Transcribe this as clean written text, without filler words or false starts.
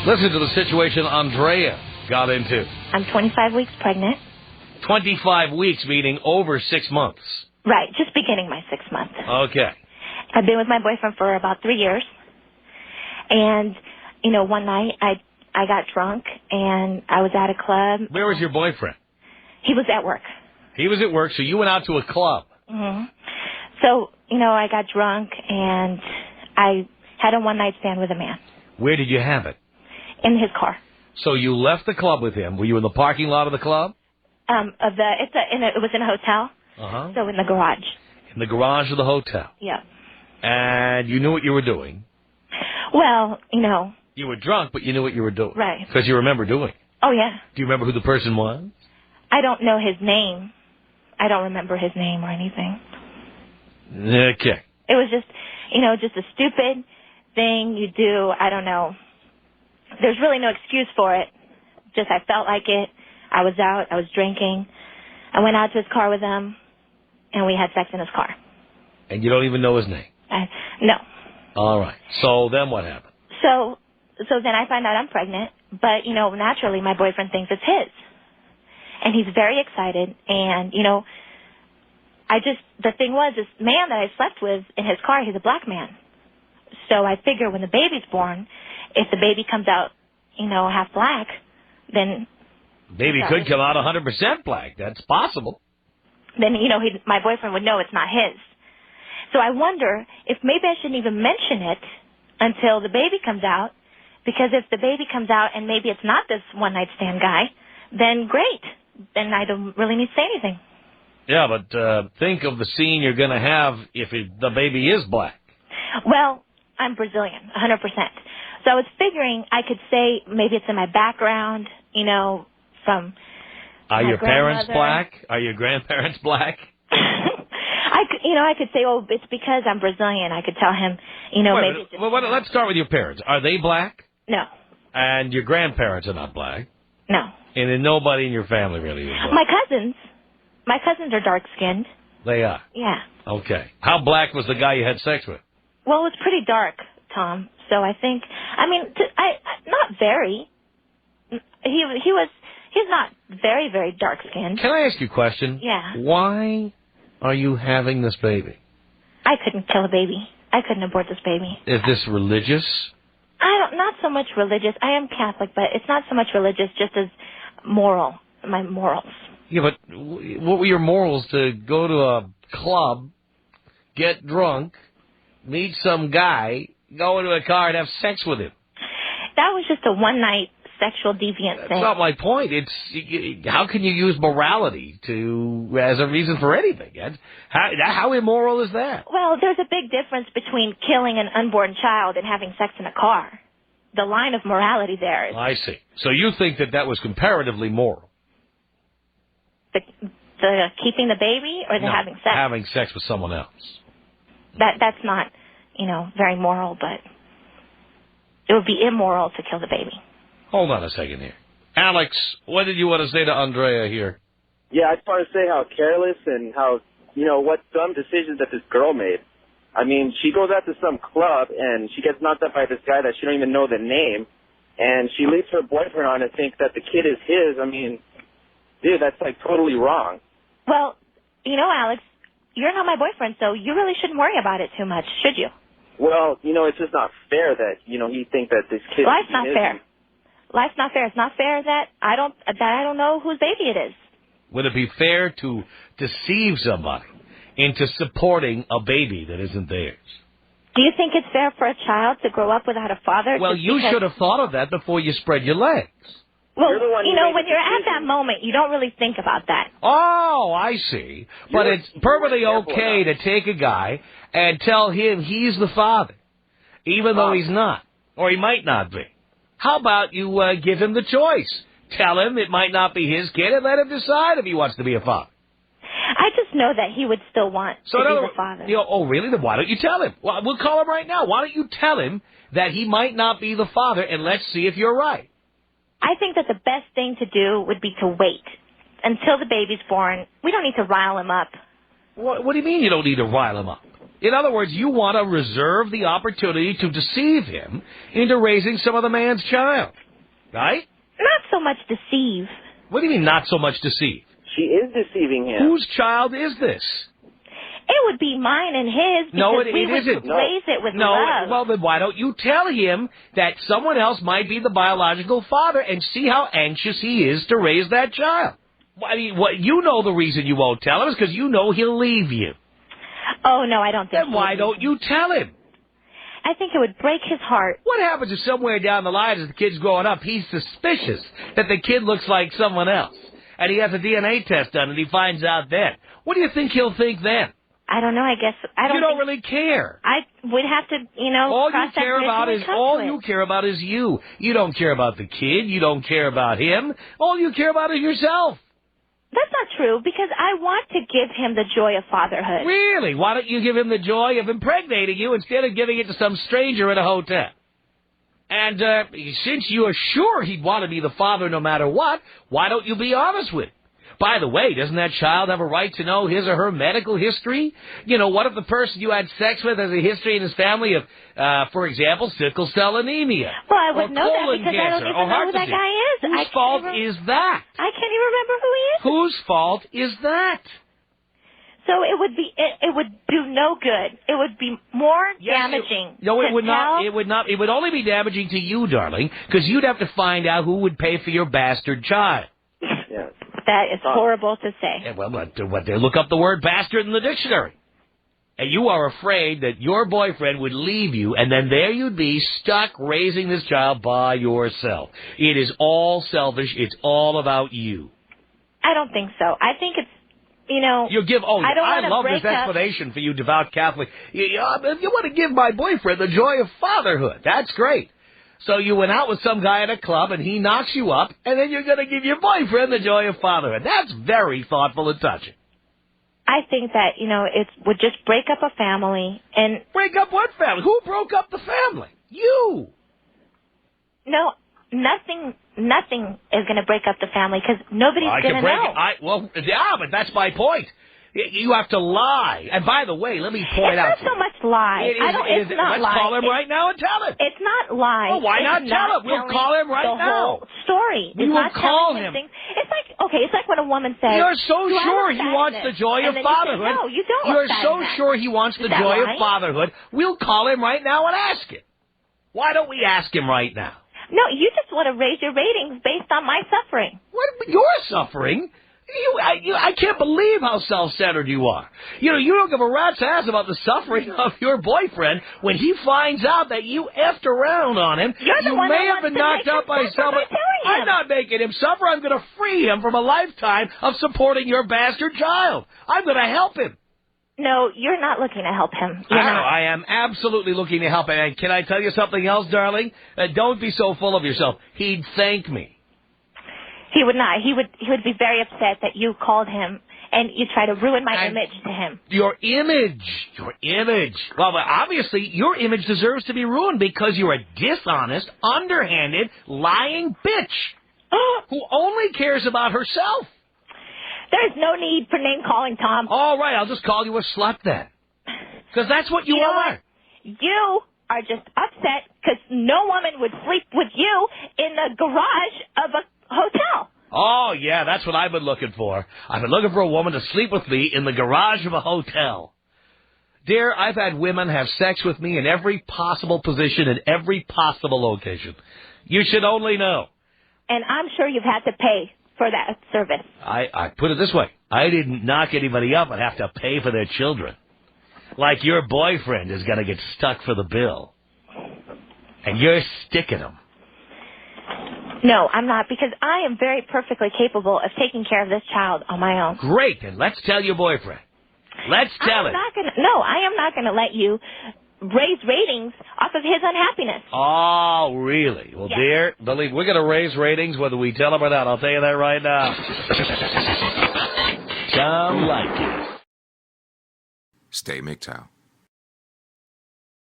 Listen to the situation Andrea got into. I'm 25 weeks pregnant. 25 weeks, meaning over 6 months. Right, just beginning my 6th month. Okay. I've been with my boyfriend for about 3 years. And, one night I got drunk and I was at a club. Where was your boyfriend? He was at work. He was at work, so you went out to a club. Mm-hmm. So, I got drunk and I had a one-night stand with a man. Where did you have it? In his car. So you left the club with him. Were you in the parking lot of the club? It was in a hotel. Uh-huh. So in the garage. In the garage of the hotel. Yeah. And you knew what you were doing. Well, You were drunk, but you knew what you were doing. Right. Because you remember doing it. Oh, yeah. Do you remember who the person was? I don't know his name. I don't remember his name or anything. Okay. It was just, just a stupid thing you do. I don't know. There's really no excuse for it. Just I felt like it. I was out. I was drinking. I went out to his car with him, and we had sex in his car. And you don't even know his name? No. All right. So then what happened? So then I find out I'm pregnant, but, naturally my boyfriend thinks it's his. And he's very excited, and, the thing was, this man that I slept with in his car, he's a black man. So I figure when the baby's born, if the baby comes out, half black, then... Baby could come out 100% black. That's possible. Then, my boyfriend would know it's not his. So I wonder if maybe I shouldn't even mention it until the baby comes out, because if the baby comes out and maybe it's not this one-night stand guy, then great. Then I don't really need to say anything. Yeah, but think of the scene you're going to have if the baby is black. Well, I'm Brazilian, 100%. So I was figuring I could say maybe it's in my background, from Are my your parents grandmother. black? Are your grandparents black? I could say, oh, it's because I'm Brazilian. I could tell him, maybe it's just... Well, let's start with your parents. Are they black? No. And your grandparents are not black? No. And then nobody in your family really is black? My cousins are dark-skinned. They are? Yeah. Okay. How black was the guy you had sex with? Well, it was pretty dark, Tom. So I think, not very. He's not very, very dark-skinned. Can I ask you a question? Yeah. Why are you having this baby? I couldn't kill a baby. I couldn't abort this baby. Is this religious? Not so much religious. I am Catholic, but it's not so much religious, just as moral. My morals. Yeah, but what were your morals to go to a club, get drunk, meet some guy, go into a car and have sex with him? That was just a one-night sexual deviant thing. That's not my point. How can you use morality as a reason for anything? How immoral is that? Well, there's a big difference between killing an unborn child and having sex in a car. The line of morality there is... I see. So you think that was comparatively moral? The keeping the baby or the having sex? Having sex with someone else. That's not, very moral, but it would be immoral to kill the baby. Hold on a second here. Alex, what did you want to say to Andrea here? Yeah, I just want to say how careless and how, what dumb decisions that this girl made. I mean, she goes out to some club and she gets knocked up by this guy that she don't even know the name, and she leaves her boyfriend on and think that the kid is his. I mean, dude, that's totally wrong. Well, Alex, you're not my boyfriend, so you really shouldn't worry about it too much, should you? Well, it's just not fair that, he think that this kid Life's is not his. fair. Life's not fair. It's not fair that I don't know whose baby it is. Would it be fair to deceive somebody into supporting a baby that isn't theirs? Do you think it's fair for a child to grow up without a father? Well, you should have thought of that before you spread your legs. Well, when you're at that moment, you don't really think about that. Oh, I see. But it's perfectly okay to take a guy and tell him he's the father, even though he's not, or he might not be. How about you give him the choice? Tell him it might not be his kid and let him decide if he wants to be a father. I just know that he would still want to be the father. Oh, really? Then why don't you tell him? Well, we'll call him right now. Why don't you tell him that he might not be the father, and let's see if you're right. I think that the best thing to do would be to wait until the baby's born. We don't need to rile him up. What do you mean you don't need to rile him up? In other words, you want to reserve the opportunity to deceive him into raising some other man's child. Right? Not so much deceive. What do you mean, not so much deceive? She is deceiving him. Whose child is this? It would be mine and his because we would raise it with love. Well, then why don't you tell him that someone else might be the biological father and see how anxious he is to raise that child? I mean, you know the reason you won't tell him is because you know he'll leave you. Oh, no, I don't think so. Then why don't you tell him? I think it would break his heart. What happens if somewhere down the line as the kid's growing up, he's suspicious that the kid looks like someone else, and he has a DNA test done and he finds out then? What do you think he'll think then? I don't know. I guess I don't. You don't really care. I would have to, All you care about is you. You don't care about the kid. You don't care about him. All you care about is yourself. That's not true because I want to give him the joy of fatherhood. Really? Why don't you give him the joy of impregnating you instead of giving it to some stranger at a hotel? And since you are sure he'd want to be the father no matter what, why don't you be honest with him? By the way, doesn't that child have a right to know his or her medical history? What if the person you had sex with has a history in his family of, for example, sickle cell anemia? Well, I would know that because I don't even know who that guy is. Whose fault is that? I can't even remember who he is. Whose fault is that? So it would do no good. It would be more damaging. It would not. It would not. It would only be damaging to you, darling, because you'd have to find out who would pay for your bastard child. Yeah. That is horrible to say. Yeah, well, they look up the word bastard in the dictionary. And you are afraid that your boyfriend would leave you, and then there you'd be stuck raising this child by yourself. It is all selfish. It's all about you. I don't think so. I think it's, I love this explanation for you devout Catholic. You want to give my boyfriend the joy of fatherhood. That's great. So you went out with some guy at a club, and he knocks you up, and then you're going to give your boyfriend the joy of fatherhood. That's very thoughtful and touching. I think that, it would just break up a family. And break up what family? Who broke up the family? You. No, nothing is going to break up the family because nobody's going to know. But that's my point. You have to lie. And by the way, let me point out. It's not so much lie. It's not Let's call him right now and tell him. It's not lie. Well, why not tell him? We'll call him right now. The whole story. We will call him. It's like when a woman says, you're so sure he wants the joy of fatherhood. No, you don't. You're so sure he wants the joy of fatherhood. We'll call him right now and ask him. Why don't we ask him right now? No, you just want to raise your ratings based on my suffering. What? Your suffering? I can't believe how self-centered you are. You don't give a rat's ass about the suffering of your boyfriend when he finds out that you effed around on him. You may have been knocked out by someone. I'm not making him suffer. I'm going to free him from a lifetime of supporting your bastard child. I'm going to help him. No, you're not looking to help him. I am absolutely looking to help him. And can I tell you something else, darling? Don't be so full of yourself. He'd thank me. He would not. He would be very upset that you called him and you try to ruin my image to him. Your image. Well, obviously, your image deserves to be ruined because you're a dishonest, underhanded, lying bitch who only cares about herself. There's no need for name-calling, Tom. All right, I'll just call you a slut then. Because that's what you are. You are just upset because no woman would sleep with you in the garage of a hotel. Oh, yeah, that's what I've been looking for. I've been looking for a woman to sleep with me in the garage of a hotel. Dear, I've had women have sex with me in every possible position, in every possible location. You should only know. And I'm sure you've had to pay for that service. I put it this way. I didn't knock anybody up and have to pay for their children. Like your boyfriend is going to get stuck for the bill. And you're sticking him. No, I'm not, because I am very perfectly capable of taking care of this child on my own. Great, and let's tell your boyfriend. Let's tell him. I am not going to let you raise ratings off of his unhappiness. Oh, really? Well, dear, believe we're going to raise ratings whether we tell him or not. I'll tell you that right now. Some Leykis. Stay MGTOW.